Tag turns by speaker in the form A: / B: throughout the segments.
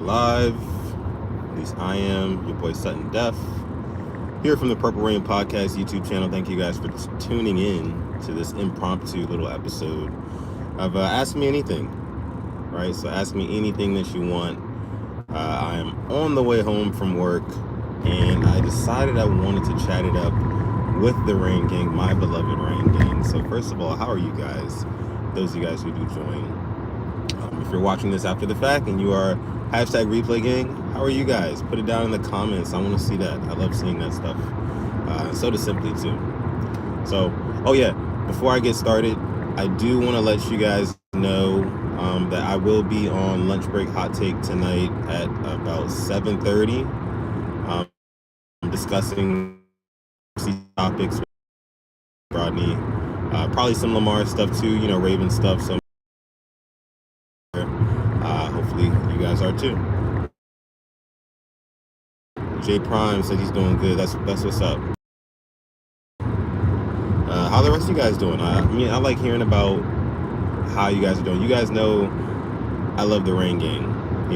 A: Live. At least I am. Your boy Sutton Def. Here from the Purple Rain Podcast YouTube channel. Thank you guys for tuning in to this impromptu little episode of Ask Me Anything. Right? So ask me anything that you want. I am on the way home from work, and I decided I wanted to chat it up with the Rain Gang, my beloved Rain Gang. So first of all, how are you guys? Those of you guys who do join. If you're watching this after the fact and you are hashtag replay gang, how are you guys? Put it down in the comments. I want to see that. I love seeing that stuff. So does Simply too. So, oh yeah, before I get started, I do want to let you guys know that I will be on Lunch Break Hot Take tonight at about 7:30. Discussing topics with Rodney. Probably some Lamar stuff too, Raven stuff. So hopefully you guys are too. J Prime said he's doing good. That's what's up. How the rest of you guys doing? I like hearing about how you guys are doing. You guys know I love the Rain Gang.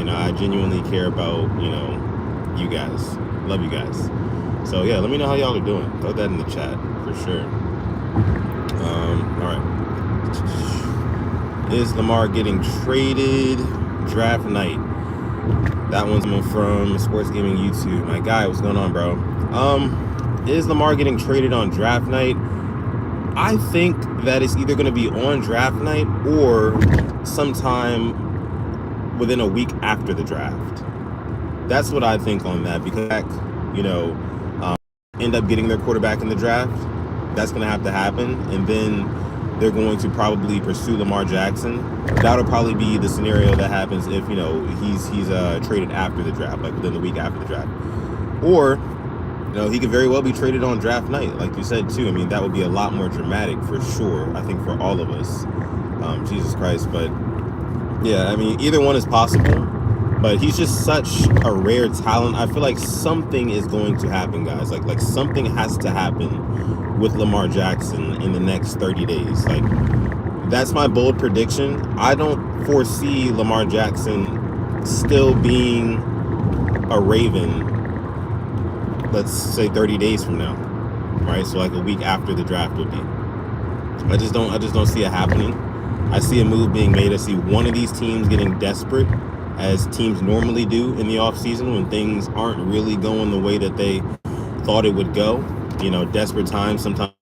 A: I genuinely care about, you guys. Love you guys. So yeah, let me know how y'all are doing. Throw that in the chat for sure. All right. Is Lamar getting traded? Draft night. That one's from Sports Gaming YouTube. My guy, what's going on, bro? Is Lamar getting traded on draft night? I think that it's either going to be on draft night or sometime within a week after the draft. That's what I think on that, because end up getting their quarterback in the draft. That's going to have to happen, and then they're going to probably pursue Lamar Jackson. That'll probably be the scenario that happens if he's traded after the draft, like within the week after the draft, or he could very well be traded on draft night, like you said too. That would be a lot more dramatic for sure. I think for all of us. Jesus Christ, but yeah, either one is possible. But he's just such a rare talent. I feel like something is going to happen, guys. Like something has to happen with Lamar Jackson in the next 30 days. Like, that's my bold prediction. I don't foresee Lamar Jackson still being a Raven, let's say 30 days from now, right? So like a week after the draft would be. I just don't see it happening. I see a move being made. I see one of these teams getting desperate, as teams normally do in the offseason when things aren't really going the way that they thought it would go. Desperate times sometimes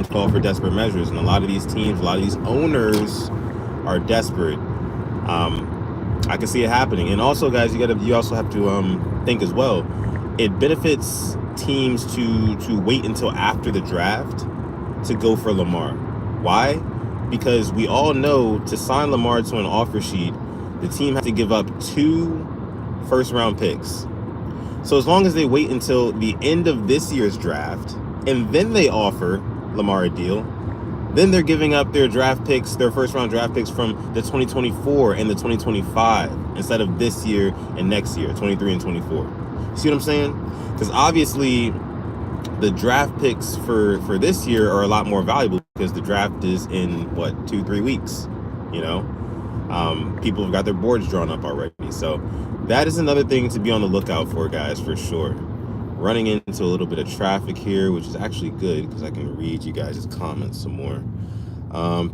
A: call for desperate measures, and a lot of these teams, a lot of these owners are desperate. I can see it happening. And also, guys, you also have to think as well. It benefits teams to wait until after the draft to go for Lamar. Why? Because we all know to sign Lamar to an offer sheet, the team has to give up 2 first-round picks. So as long as they wait until the end of this year's draft and then they offer Lamar a deal, then they're giving up their draft picks, their first-round draft picks from the 2024 and the 2025 instead of this year and next year, 23 and 24. See what I'm saying? Because obviously the draft picks for this year are a lot more valuable because the draft is in 2-3 weeks. People have got their boards drawn up already. So that is another thing to be on the lookout for, guys, for sure. Running into a little bit of traffic here, which is actually good because I can read you guys' comments some more.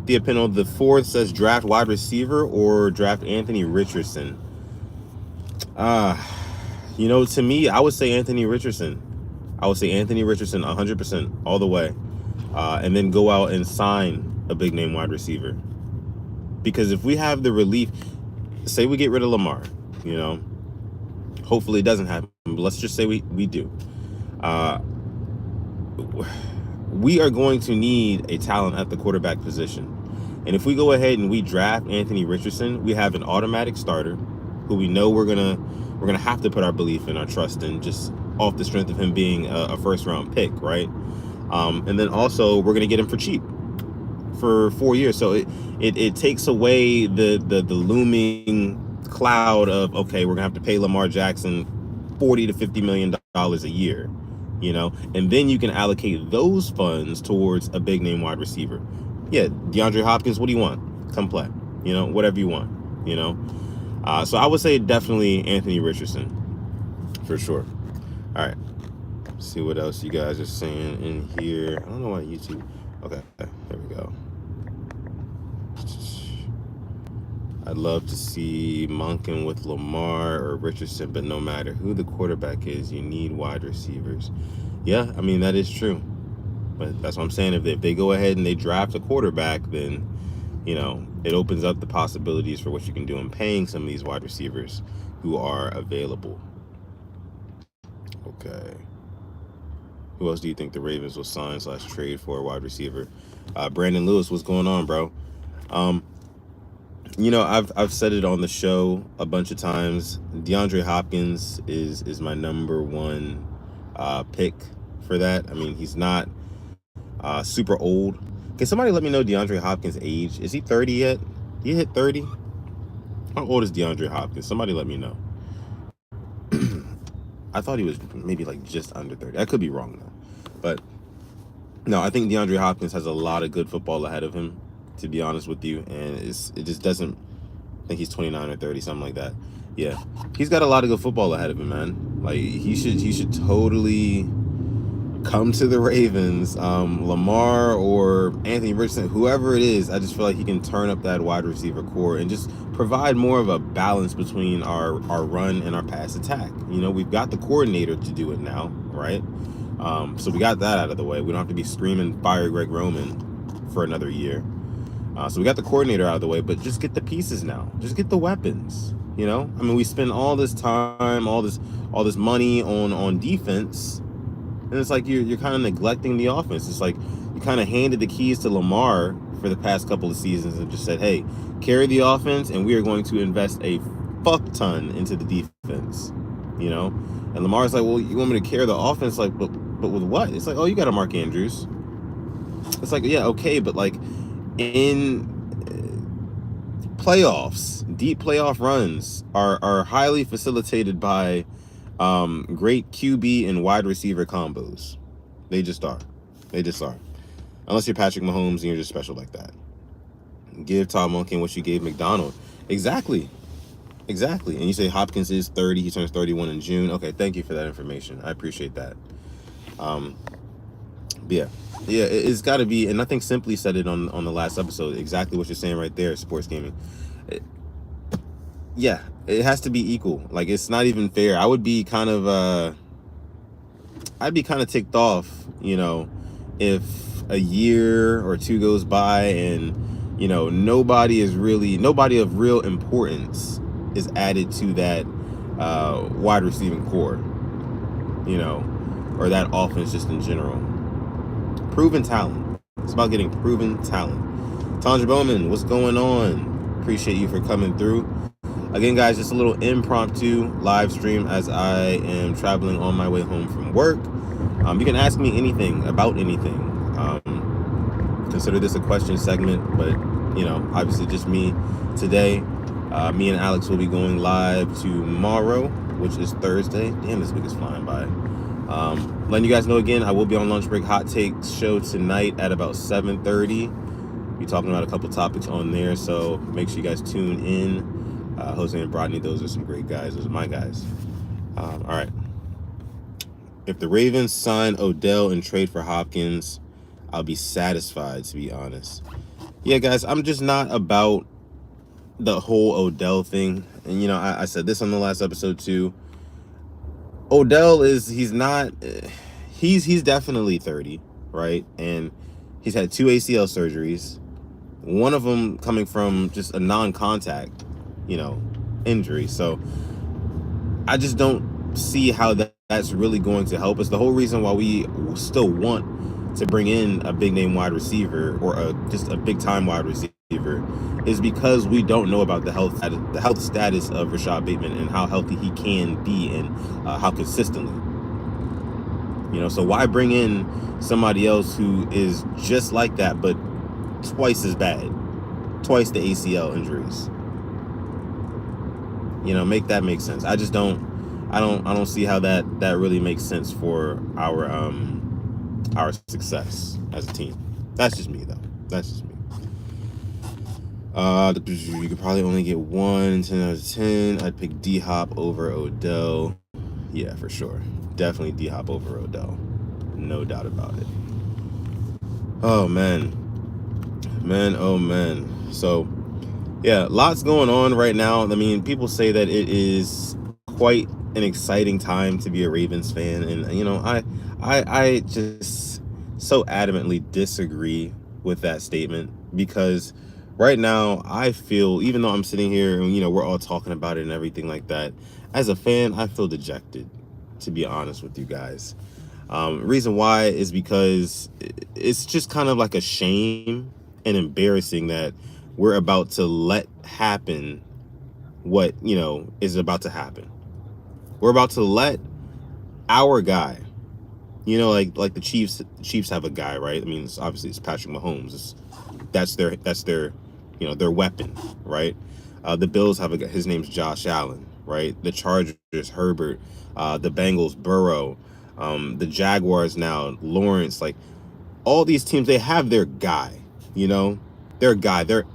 A: Thea Pino the fourth says draft wide receiver or draft Anthony Richardson. To me, I would say Anthony Richardson. I would say Anthony Richardson 100% all the way. And then go out and sign a big name wide receiver. Because if we have the relief, say we get rid of Lamar, hopefully it doesn't happen, but let's just say we do. We are going to need a talent at the quarterback position. And if we go ahead and we draft Anthony Richardson, we have an automatic starter who we know we're gonna have to put our belief in, our trust in, just off the strength of him being a first-round pick, right? And then also we're gonna get him for cheap for 4 years. So it takes away the looming cloud of, okay, we're gonna have to pay Lamar Jackson $40 to $50 million a year, and then you can allocate those funds towards a big name wide receiver. Yeah, DeAndre Hopkins, what do you want? Come play, whatever you want, So I would say definitely Anthony Richardson for sure. All right. Let's see what else you guys are saying in here. I don't know why YouTube. Okay, there we go. I'd love to see Monken with Lamar or Richardson, but no matter who the quarterback is, you need wide receivers. Yeah, I mean, that is true. But that's what I'm saying. If they go ahead and they draft a quarterback, then, it opens up the possibilities for what you can do in paying some of these wide receivers who are available. Okay. Who else do you think the Ravens will sign / trade for a wide receiver? Brandon Lewis, what's going on, bro? I've said it on the show a bunch of times. DeAndre Hopkins is my number one pick for that. I mean, he's not super old. Can somebody let me know DeAndre Hopkins' age? Is he 30 yet? He hit 30? How old is DeAndre Hopkins? Somebody let me know. I thought he was maybe like just under 30. I could be wrong though. But no, I think DeAndre Hopkins has a lot of good football ahead of him, to be honest with you. And it just doesn't, I think he's 29 or 30, something like that. Yeah. He's got a lot of good football ahead of him, man. Like he should totally come to the Ravens. Lamar or Anthony Richardson, whoever it is, I just feel like he can turn up that wide receiver core and just provide more of a balance between our run and our pass attack. We've got the coordinator to do it now, right? So we got that out of the way. We don't have to be screaming fire Greg Roman for another year. So we got the coordinator out of the way, but just get the pieces now. Just get the weapons. I mean, we spend all this time, all this money on defense, and it's like you're kind of neglecting the offense. It's like you kind of handed the keys to Lamar for the past couple of seasons and just said, hey, carry the offense, and we are going to invest a fuck ton into the defense. And Lamar's like, well, you want me to carry the offense? Like, but with what? It's like, oh, you got a Mark Andrews. It's like, yeah, okay, but like in playoffs, deep playoff runs are highly facilitated by great QB and wide receiver combos. They just are. Unless you're Patrick Mahomes and you're just special like that. Give Todd Monken what you gave McDonald. Exactly. And you say Hopkins is 30. He turns 31 in June. Okay, thank you for that information. I appreciate that. Yeah, it's got to be, and I think Simply said it on the last episode, exactly what you're saying right there, sports gaming. Yeah, it has to be equal. Like, it's not even fair. I'd be kind of ticked off, if a year or two goes by and, nobody of real importance is added to that wide receiving core, or that offense just in general. Proven talent. It's about getting proven talent. Tandra Bowman, what's going on? Appreciate you for coming through. Again, guys, just a little impromptu live stream as I am traveling on my way home from work. You can ask me anything about anything. Consider this a question segment, but, obviously just me today. Me and Alex will be going live tomorrow, which is Thursday. Damn, this week is flying by. Letting you guys know again, I will be on Lunch Break Hot Takes show tonight at about 7:30. Be talking about a couple topics on there, so make sure you guys tune in. Jose and Brodney, those are some great guys. Those are my guys. All right. If the Ravens sign Odell and trade for Hopkins, I'll be satisfied, to be honest. Yeah, guys, I'm just not about the whole Odell thing. And, I said this on the last episode too. Odell he's definitely 30, right? And he's had 2 ACL surgeries, one of them coming from just a non-contact, injury. So I just don't see how that's really going to help us. The whole reason why we still want to bring in a big name wide receiver or just a big time wide receiver is because we don't know about the health status of Rashad Bateman and how healthy he can be and how consistently. So why bring in somebody else who is just like that but twice as bad, twice the ACL injuries? Make that make sense. I don't see how that really makes sense for our success as a team. That's just me, though. That's just me. You could probably only get 1 10 out of 10. I'd pick D-Hop over Odell. Yeah, for sure. Definitely D-Hop over Odell. No doubt about it. Oh, man. Oh, man. So, yeah, lots going on right now. I mean, people say that it is quite an exciting time to be a Ravens fan. And, you know, I just so adamantly disagree with that statement, because right now I feel, even though I'm sitting here and, you know, we're all talking about it and everything like that, as a fan, I feel dejected, to be honest with you guys. Reason why is because it's just kind of like a shame and embarrassing that we're about to let happen what, you know, is about to happen. We're about to let our guy, you know, like the Chiefs have a guy, right? I mean, it's Patrick Mahomes. That's their, you know, their weapon, right? The Bills have a guy, his name's Josh Allen, right? The Chargers, Herbert, the Bengals, Burrow, the Jaguars now, Lawrence. Like, all these teams, they have their guy, you know, their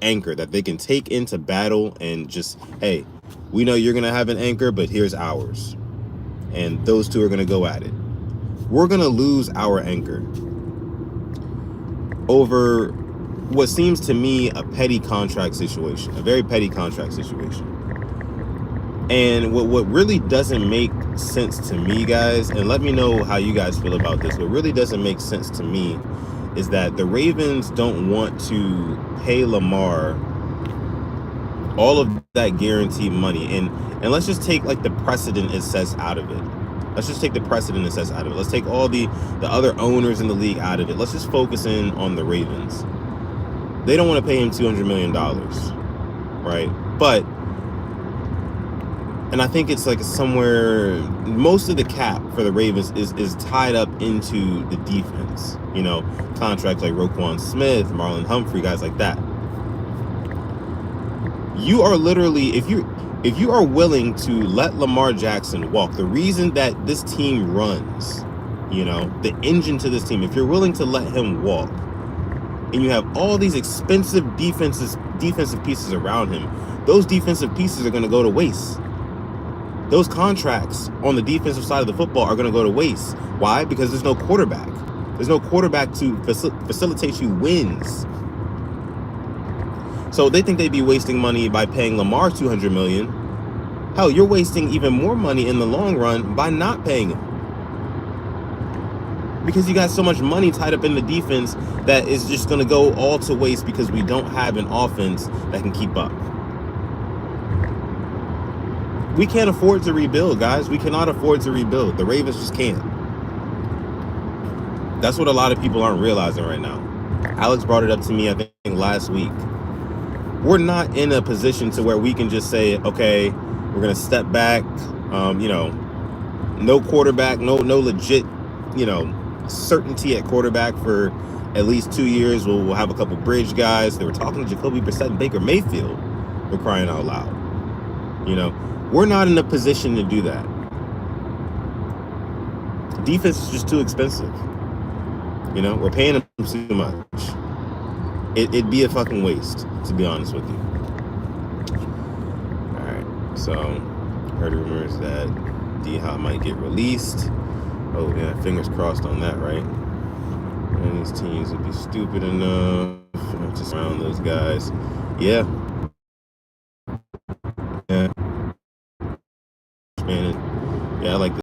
A: anchor that they can take into battle and just, hey, we know you're going to have an anchor, but here's ours. And those two are going to go at it. We're going to lose our anchor over what seems to me a petty contract situation, a very petty contract situation. And what really doesn't make sense to me, guys, and let me know how you guys feel about this, what really doesn't make sense to me is that the Ravens don't want to pay Lamar all of that guaranteed money. And let's just take like the precedent it sets out of it. Let's just take the precedent it sets out of it. Let's take all the other owners in the league out of it. Let's just focus in on the Ravens. They don't want to pay him $200 million, right? But, and I think it's like somewhere, most of the cap for the Ravens is tied up into the defense. You know, contracts like Roquan Smith, Marlon Humphrey, guys like that. You are literally, if you are willing to let Lamar Jackson walk, the reason that this team runs, you know, the engine to this team, if you're willing to let him walk, and you have all these expensive defensive pieces around him, those defensive pieces are going to go to waste. Those contracts on the defensive side of the football are going to go to waste. Why? Because there's no quarterback. There's no quarterback to facilitate you wins. So they think they'd be wasting money by paying Lamar $200 million. Hell, you're wasting even more money in the long run by not paying him, because you got so much money tied up in the defense that is just going to go all to waste because we don't have an offense that can keep up. We can't afford to rebuild, guys. We cannot afford to rebuild. The Ravens just can't. That's what a lot of people aren't realizing right now. Alex brought it up to me, I think, last week. We're not in a position to where we can just say, okay, we're going to step back. You know, no quarterback, no legit, you know, certainty at quarterback for at least 2 years. We'll have a couple bridge guys. They were talking to Jacoby Brissett and Baker Mayfield. We're crying out loud. You know, we're not in a position to do that. Defense is just too expensive. You know, we're paying them too much. It'd be a fucking waste, to be honest with you. All right, so heard rumors that D-Hop might get released. Oh yeah, fingers crossed on that, right? And these teams would be stupid enough to surround those guys. Yeah. Yeah. Man, yeah, I like this.